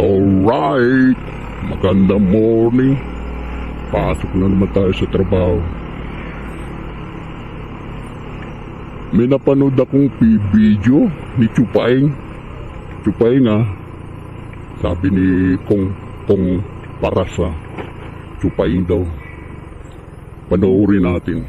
Alright, magandang morning. Pasok na naman tayo sa trabaho. May napanood akong video ni Chupaing. Chupaing sabi ni Kong Parasa. Chupaing daw. Panoorin natin.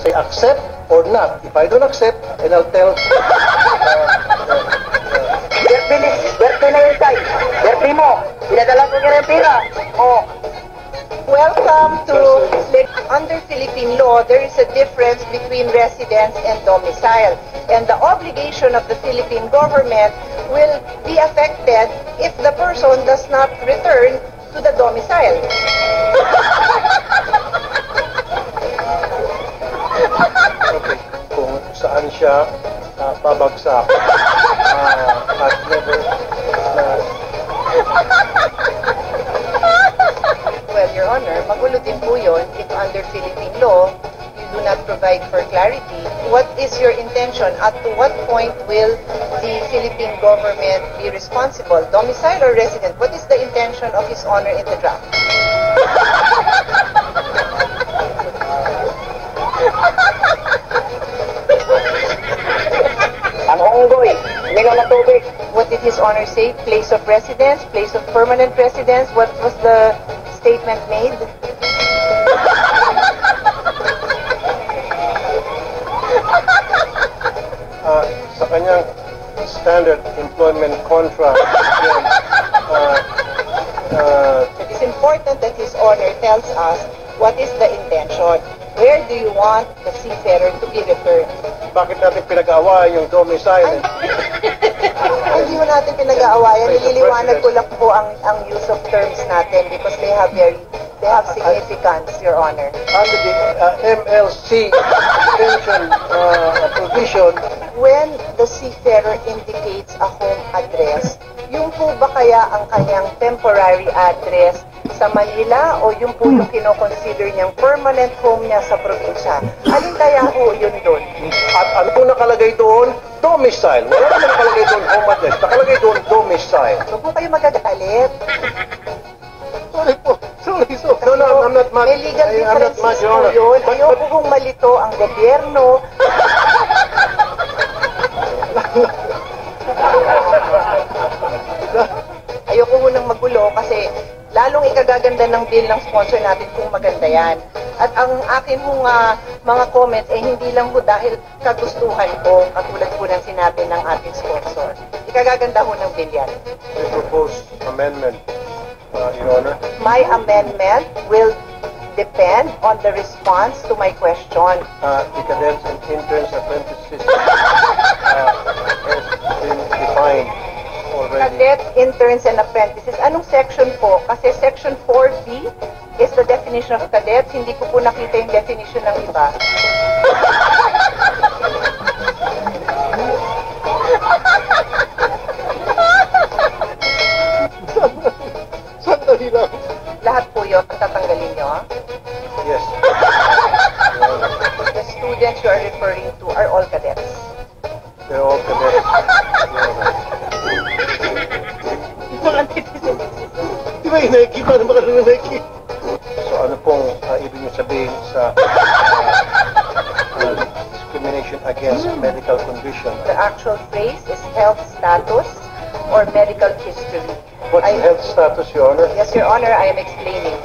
Say accept or not. If I don't accept, then I'll tell. Berto na yung tay. Berti mo. Pinadala ko niya ng pera. Oh. Welcome to... Under Philippine law, there is a difference between residence and domicile. And the obligation of the Philippine government will be affected if the person does not return to the domicile. Okay. Kung saan siya babagsak at never Well, Your Honor, magulo din po yun if under Philippine law, you do not provide for clarity. What is your intention? At to what point will the Philippine government be responsible? Domicile or resident? What is the intention of His Honor in the draft? Ang honggoy, hindi na matubig. What did His Honor say? Place of residence? Place of permanent residence? What was the statement made? sa kanyang standard employment contract. It is important that His Honor tells us what is the intention. Where do you want the seafarer to be returned? Bakit natin pinag-aawayan yung domicile? Hindi mo natin pinag-aawayan. Nililiwanag ko lang po ang use of terms natin because they have significance, Your Honor. Under the MLC pension provision, When the seafarer indicates a home address, yung po ba kaya ang kanyang temporary address sa Manila o yung po yung kinoconsider niyang permanent home niya sa probinsya? Alin kaya ho yun doon? at ano po nakalagay doon? Domicile. Wala naman nakalagay doon home address. Nakalagay doon domicile. So po kayo magagalit. Sorry po. Sorry. No, I'm not mad. May legal I'm not mad, differences Your po Honor. yun. Ayoko kung malito ang gobyerno. Ayoko munang magulo kasi lalong ikagaganda ng bill ng sponsor natin kung maganda yan. At ang akin hong mga comments ay hindi lang po dahil kagustuhan ko, katulad po ng sinabi ng ating sponsor. Ikagaganda ho ng bill yan. I propose amendment, Your Honor. My amendment will depend on the response to my question. The cadets and interns apprentices has been defined already. Cadets, interns, and apprentices. Anong section po? Kasi section 4B is the definition of cadets. Hindi ko po nakita yung definition ng iba. Sandali lang. Lahat po yun, tatanggalin nyo. Yes. The students you are referring to are all cadets. They're all cadets. Di ba yung Nike? Paano ba ka ng Nike? So ano pong ibig nyo sabihin sa discrimination against medical condition? The actual phrase is health status or medical history. What's the health status, Your Honor? Yes, Your Honor, I am explaining.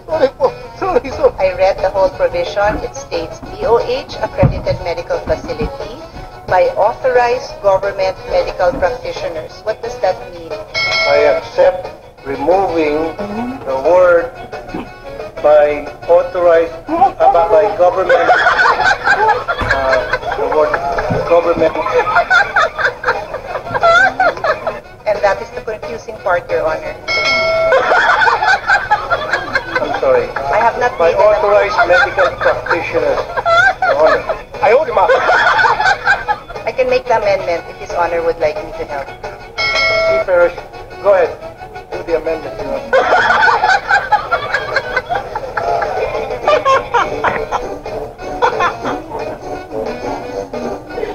Sorry po. Sorry. I read the whole provision. It states DOH accredited medical facility by authorized government medical practitioners. What does that mean? I accept removing the word by authorized, by government, the word government. And that is the confusing part, Your Honor. I'm sorry. I have not by need an authorized medical practitioners. Your Honor. Ayaw, di ma. I can make the amendment if His Honor would like me to help. Seafarers, go ahead. Do the amendment, Your Honor.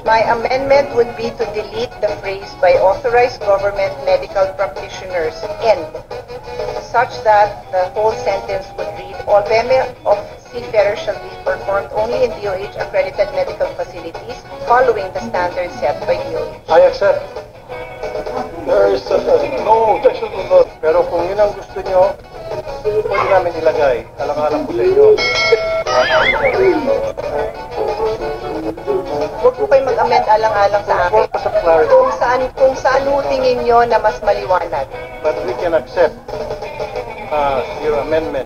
My amendment would be to delete the phrase by authorized government medical practitioners and such that the whole sentence would read, all payment of seafarers shall be performed only in DOH accredited medical facilities following the standards set by DOH. I accept. There is no objection to that. Pero kung yun ang gusto nyo, pwede namin ilagay. Alang-alang po sa inyo. Huwag po kayo mag-amend alang-alang sa akin. For some clarity, Kung saan ho tingin nyo na mas maliwanag. but we can accept your amendment.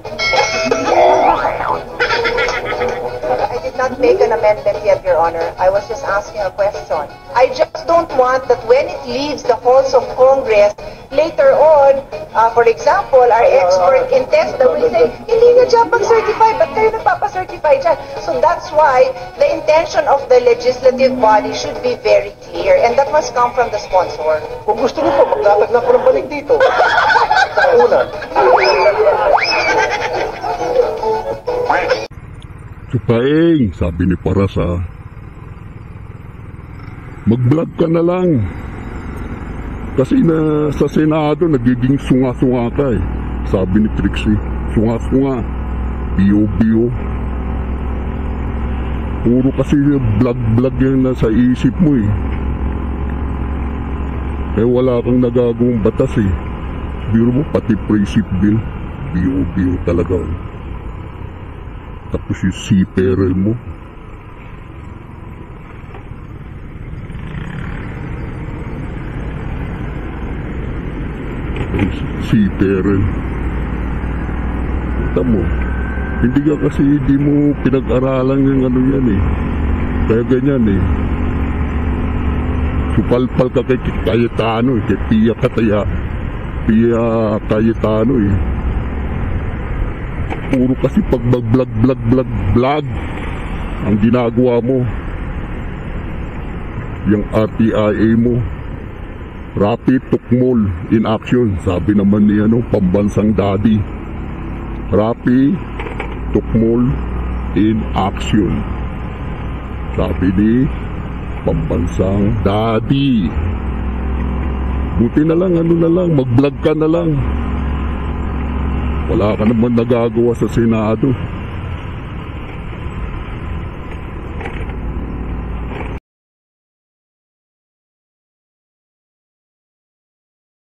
I did not make an amendment yet, Your Honor. I was just asking a question. I just don't want that when it leaves the halls of Congress, later on, for example, our expert in TESDA will say, hindi nga dyan pag-certify, ba't kayo nagpapacertify dyan? So that's why the intention of the legislative body should be very clear, and that must come from the sponsor. Kung gusto nyo po, maglatag na po ng balik dito. Sa una. Chupaeng, sabi ni Parasa, mag-vlog ka na lang. Kasi na sa Senado, nagiging sunga-sunga ka eh. Sabi ni Trixie, sunga-sunga, biyo-biyo. Puro kasi vlog-vlog yan nasa isip mo eh. Eh wala kang nagagawang batas eh. Biro mo, pati pre-ship bill, biyo-biyo talaga. Tapos yung seafarer mo. Seafarer. Kita mo, hindi ka kasi hindi mo pinag-aralan yung ano yan eh. Kaya ganyan eh. Supalpal ka kay Cayetano eh, kay Pia Cayetano eh. Puro kasi pag vlog ang ginagawa mo. Yung RTIA mo, Rapid Tukmol in action, sabi naman ni pambansang daddy. Rapid Tukmol in action, sabi ni pambansang daddy. Buti na lang, mag-vlog ka na lang. Wala ka naman nagagawa sa Senado.